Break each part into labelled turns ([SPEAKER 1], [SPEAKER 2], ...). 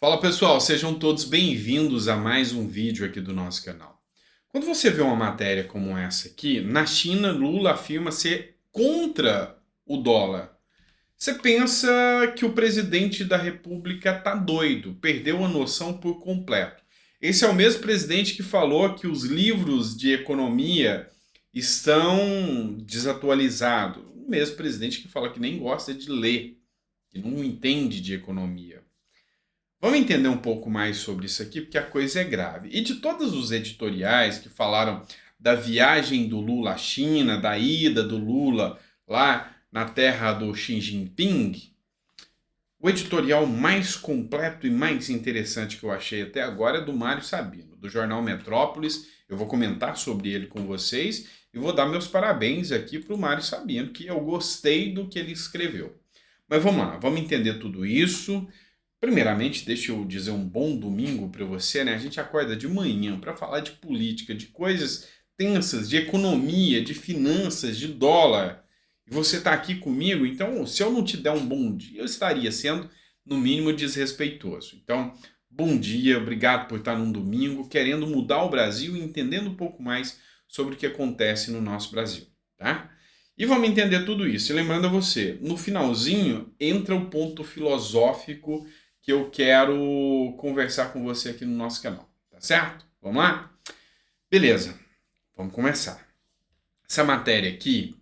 [SPEAKER 1] Fala pessoal, sejam todos bem-vindos a mais um vídeo aqui do nosso canal. Quando você vê uma matéria como essa aqui, na China, Lula afirma ser contra o dólar. Você pensa que o presidente da República tá doido, perdeu a noção por completo. Esse é o mesmo presidente que falou que os livros de economia estão desatualizados. O mesmo presidente que fala que nem gosta de ler, que não entende de economia. Vamos entender um pouco mais sobre isso aqui, porque a coisa é grave. E de todos os editoriais que falaram da viagem do Lula à China, da ida do Lula lá na terra do Xi Jinping, o editorial mais completo e mais interessante que eu achei até agora é do Mário Sabino, do jornal Metrópolis. Eu vou comentar sobre ele com vocês e vou dar meus parabéns aqui para o Mário Sabino, que eu gostei do que ele escreveu. Mas vamos lá, vamos entender tudo isso. Primeiramente, deixa eu dizer um bom domingo para você, né? A gente acorda de manhã para falar de política, de coisas tensas, de economia, de finanças, de dólar. E você está aqui comigo, então se eu não te der um bom dia, eu estaria sendo, no mínimo, desrespeitoso. Então, bom dia, obrigado por estar num domingo, querendo mudar o Brasil e entendendo um pouco mais sobre o que acontece no nosso Brasil, tá? E vamos entender tudo isso. E lembrando a você, no finalzinho entra o ponto filosófico que eu quero conversar com você aqui no nosso canal, tá certo? Vamos lá? Beleza, vamos começar. Essa matéria aqui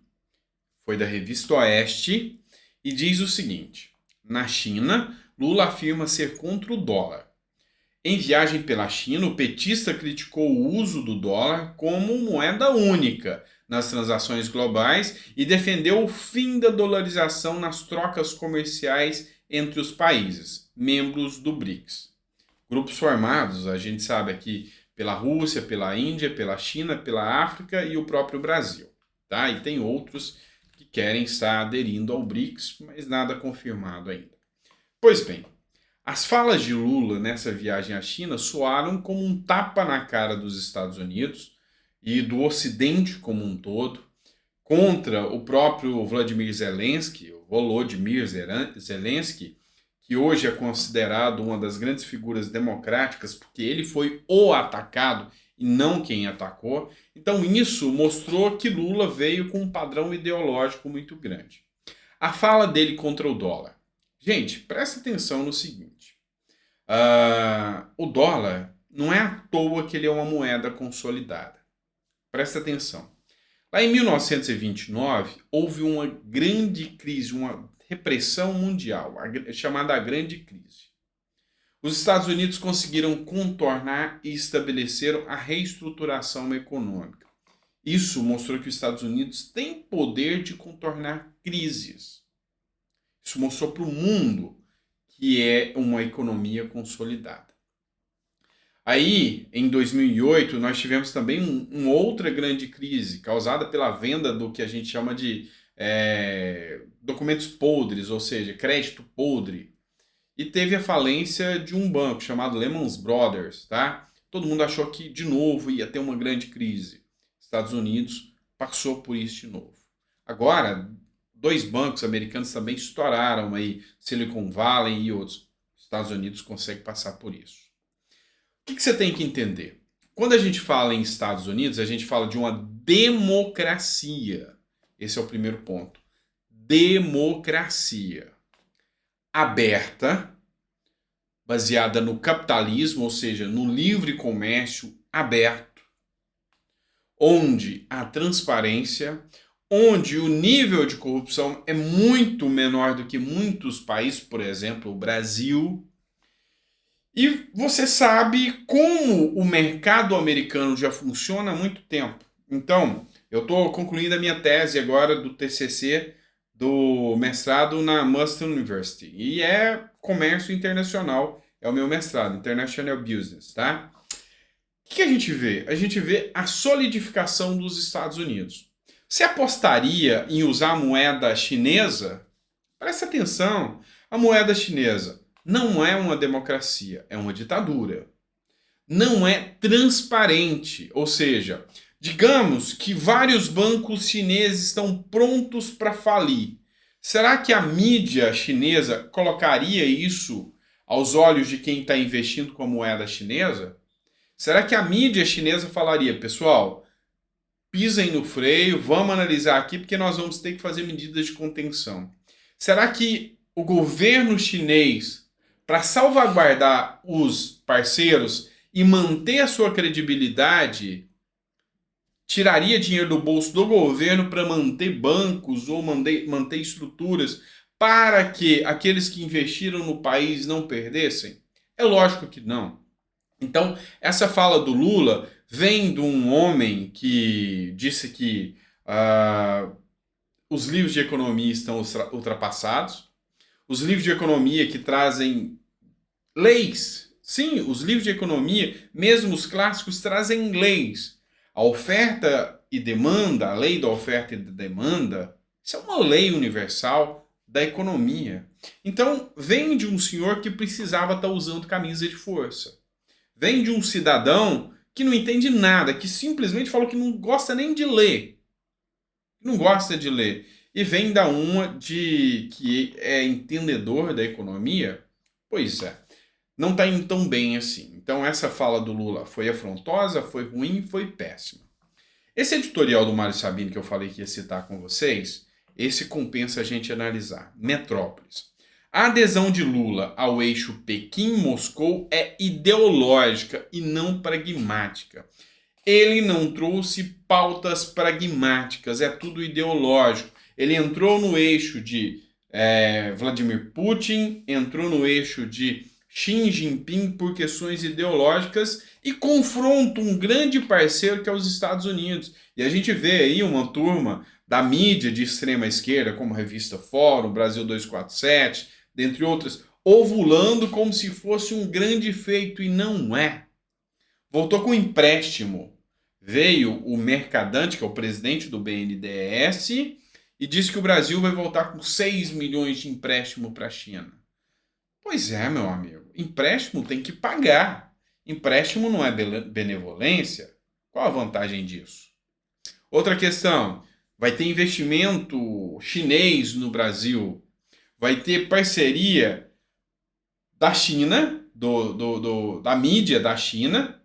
[SPEAKER 1] foi da Revista Oeste e diz o seguinte: na China, Lula afirma ser contra o dólar. Em viagem pela China, o petista criticou o uso do dólar como moeda única nas transações globais e defendeu o fim da dolarização nas trocas comerciais entre os países, membros do BRICS. Grupos formados, a gente sabe aqui, pela Rússia, pela Índia, pela China, pela África e o próprio Brasil. Tá? E tem outros que querem estar aderindo ao BRICS, mas nada confirmado ainda. Pois bem, as falas de Lula nessa viagem à China soaram como um tapa na cara dos Estados Unidos e do Ocidente como um todo, contra o próprio Vladimir Zelensky, o Volodymyr Zelensky, que hoje é considerado uma das grandes figuras democráticas, porque ele foi o atacado e não quem atacou. Então isso mostrou que Lula veio com um padrão ideológico muito grande. A fala dele contra o dólar. Gente, presta atenção no seguinte. O dólar não é à toa que ele é uma moeda consolidada. Presta atenção. Lá em 1929, houve uma grande crise, uma repressão mundial, chamada Grande Crise. Os Estados Unidos conseguiram contornar e estabeleceram a reestruturação econômica. Isso mostrou que os Estados Unidos têm poder de contornar crises. Isso mostrou para o mundo que é uma economia consolidada. Aí, em 2008, nós tivemos também uma outra grande crise, causada pela venda do que a gente chama de documentos podres, ou seja, crédito podre. E teve a falência de um banco chamado Lehman Brothers, tá? Todo mundo achou que, de novo, ia ter uma grande crise. Estados Unidos passou por isso de novo. Agora, dois bancos americanos também estouraram aí, Silicon Valley e outros. Estados Unidos consegue passar por isso. O que você tem que entender? Quando a gente fala em Estados Unidos, a gente fala de uma democracia. Esse é o primeiro ponto. Democracia. Aberta, baseada no capitalismo, ou seja, no livre comércio aberto, onde há transparência, onde o nível de corrupção é muito menor do que muitos países, por exemplo, o Brasil. E você sabe como o mercado americano já funciona há muito tempo. Então, eu estou concluindo a minha tese agora do TCC, do mestrado na Mustang University. E é comércio internacional, é o meu mestrado, International Business, tá? O que a gente vê? A gente vê a solidificação dos Estados Unidos. Você apostaria em usar a moeda chinesa? Presta atenção, a moeda chinesa não é uma democracia, é uma ditadura. Não é transparente, ou seja, digamos que vários bancos chineses estão prontos para falir. Será que a mídia chinesa colocaria isso aos olhos de quem está investindo com a moeda chinesa? Será que a mídia chinesa falaria, pessoal, pisem no freio, vamos analisar aqui porque nós vamos ter que fazer medidas de contenção? Será que o governo chinês, para salvaguardar os parceiros e manter a sua credibilidade, tiraria dinheiro do bolso do governo para manter bancos ou manter estruturas para que aqueles que investiram no país não perdessem? É lógico que não. Então, essa fala do Lula vem de um homem que disse que os livros de economia estão ultrapassados, os livros de economia que trazem leis. Sim, os livros de economia, mesmo os clássicos, trazem leis. A oferta e demanda, a lei da oferta e da demanda, isso é uma lei universal da economia. Então, vem de um senhor que precisava estar usando camisa de força. Vem de um cidadão que não entende nada, que simplesmente falou que não gosta nem de ler. Não gosta de ler. E vem da uma de que é entendedor da economia. Pois é, não está indo tão bem assim. Então essa fala do Lula foi afrontosa, foi ruim, foi péssima. Esse editorial do Mário Sabino que eu falei que ia citar com vocês, esse compensa a gente analisar. Metrópolis. A adesão de Lula ao eixo Pequim-Moscou é ideológica e não pragmática. Ele não trouxe pautas pragmáticas, é tudo ideológico. Ele entrou no eixo de Vladimir Putin, entrou no eixo de Xi Jinping por questões ideológicas e confronta um grande parceiro que é os Estados Unidos. E a gente vê aí uma turma da mídia de extrema esquerda, como a revista Fórum, Brasil 247, dentre outras, ovulando como se fosse um grande feito, e não é. Voltou com empréstimo. Veio o Mercadante, que é o presidente do BNDES, e disse que o Brasil vai voltar com 6 milhões de empréstimo para a China. Pois é, meu amigo. Empréstimo tem que pagar. Empréstimo não é benevolência. Qual a vantagem disso? Outra questão. Vai ter investimento chinês no Brasil. Vai ter parceria da China, da mídia da China,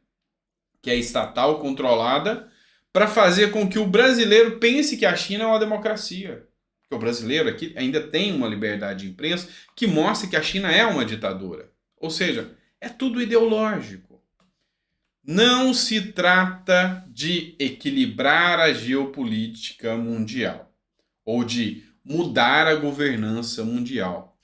[SPEAKER 1] que é estatal, controlada, para fazer com que o brasileiro pense que a China é uma democracia. Porque o brasileiro aqui ainda tem uma liberdade de imprensa que mostra que a China é uma ditadura. Ou seja, é tudo ideológico. Não se trata de equilibrar a geopolítica mundial ou de mudar a governança mundial.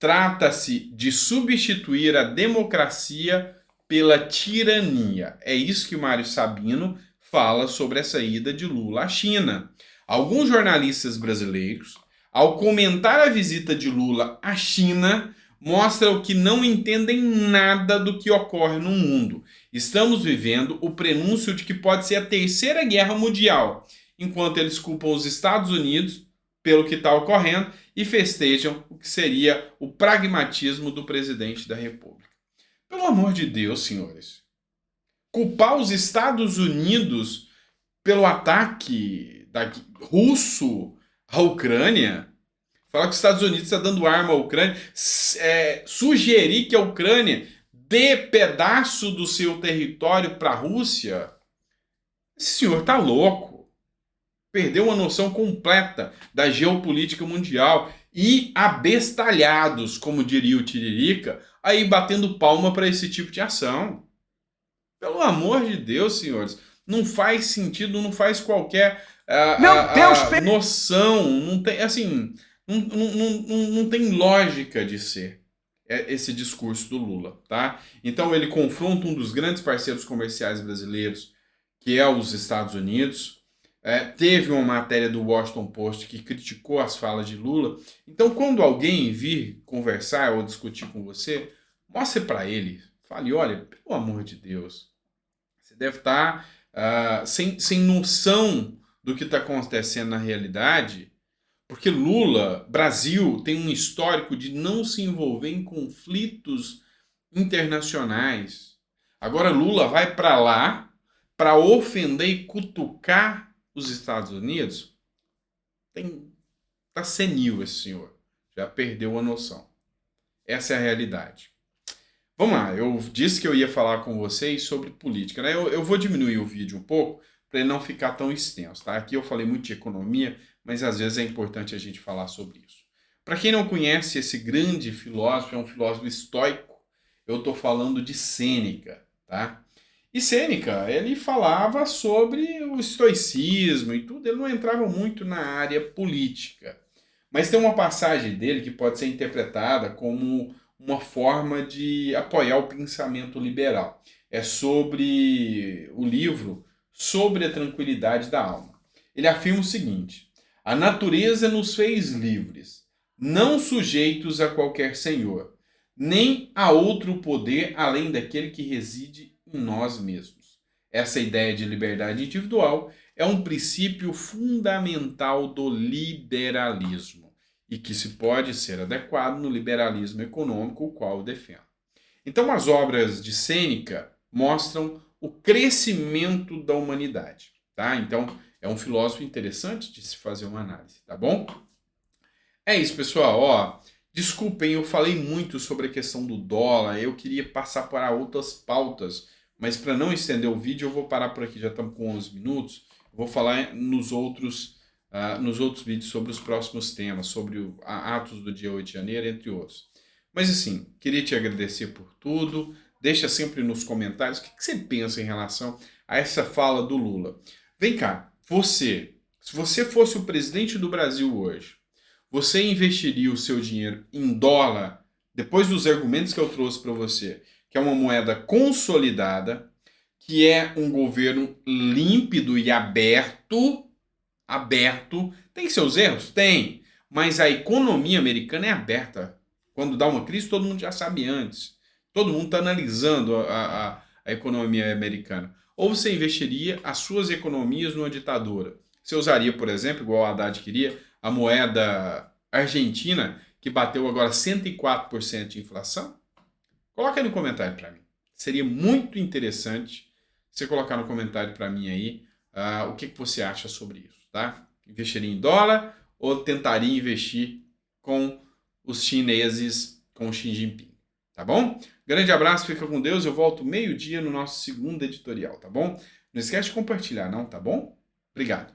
[SPEAKER 1] Trata-se de substituir a democracia pela tirania. É isso que o Mário Sabino fala sobre essa ida de Lula à China. Alguns jornalistas brasileiros, ao comentar a visita de Lula à China, mostram que não entendem nada do que ocorre no mundo. Estamos vivendo o prenúncio de que pode ser a Terceira Guerra Mundial, enquanto eles culpam os Estados Unidos pelo que está ocorrendo e festejam o que seria o pragmatismo do presidente da República. Pelo amor de Deus, senhores. Culpar os Estados Unidos pelo ataque russo à Ucrânia, falar que os Estados Unidos está dando arma à Ucrânia, sugerir que a Ucrânia dê pedaço do seu território para a Rússia, esse senhor está louco. Perdeu uma noção completa da geopolítica mundial e abestalhados, como diria o Tiririca, aí batendo palma para esse tipo de ação. Pelo amor de Deus, senhores, não faz sentido, não faz qualquer noção, não tem, assim, não tem lógica de ser esse discurso do Lula, tá? Então ele confronta um dos grandes parceiros comerciais brasileiros, que é os Estados Unidos. Teve uma matéria do Washington Post que criticou as falas de Lula. Então, quando alguém vir conversar ou discutir com você, mostre para ele, fale, olha, pelo amor de Deus, você deve estar sem noção do que está acontecendo na realidade, porque Lula, Brasil, tem um histórico de não se envolver em conflitos internacionais. Agora Lula vai para lá para ofender e cutucar os Estados Unidos? Tá senil esse senhor. Já perdeu a noção. Essa é a realidade. Vamos lá, eu disse que eu ia falar com vocês sobre política, né? Eu vou diminuir o vídeo um pouco para ele não ficar tão extenso, tá? Aqui eu falei muito de economia, mas às vezes é importante a gente falar sobre isso. Para quem não conhece esse grande filósofo, é um filósofo estoico, eu estou falando de Sêneca, tá? E Sêneca, ele falava sobre o estoicismo e tudo, ele não entrava muito na área política. Mas tem uma passagem dele que pode ser interpretada como uma forma de apoiar o pensamento liberal. É sobre o livro Sobre a Tranquilidade da Alma. Ele afirma o seguinte: a natureza nos fez livres, não sujeitos a qualquer senhor, nem a outro poder além daquele que reside em nós mesmos. Essa ideia de liberdade individual é um princípio fundamental do liberalismo e que se pode ser adequado no liberalismo econômico, o qual eu defendo. Então, as obras de Sêneca mostram o crescimento da humanidade, tá? Então, é um filósofo interessante de se fazer uma análise, tá bom? É isso, pessoal. Ó, desculpem, eu falei muito sobre a questão do dólar. Eu queria passar para outras pautas, mas para não estender o vídeo, eu vou parar por aqui. Já estamos com 11 minutos. Vou falar nos outros vídeos sobre os próximos temas, sobre atos do dia 8 de janeiro, entre outros. Mas assim, queria te agradecer por tudo. Deixa sempre nos comentários o que você pensa em relação a essa fala do Lula. Vem cá, se você fosse o presidente do Brasil hoje, você investiria o seu dinheiro em dólar, depois dos argumentos que eu trouxe para você, que é uma moeda consolidada, que é um governo límpido e aberto, tem seus erros? Tem, mas a economia americana é aberta. Quando dá uma crise, todo mundo já sabe antes. Todo mundo está analisando a economia americana. Ou você investiria as suas economias numa ditadura. Você usaria, por exemplo, igual o Haddad queria, a moeda argentina, que bateu agora 104% de inflação? Coloca aí no comentário para mim. Seria muito interessante você colocar no comentário para mim aí o que você acha sobre isso, tá? Investiria em dólar ou tentaria investir com os chineses, com o Xi Jinping, tá bom? Grande abraço, fica com Deus. Eu volto meio-dia no nosso segundo editorial, tá bom? Não esquece de compartilhar, não, tá bom? Obrigado.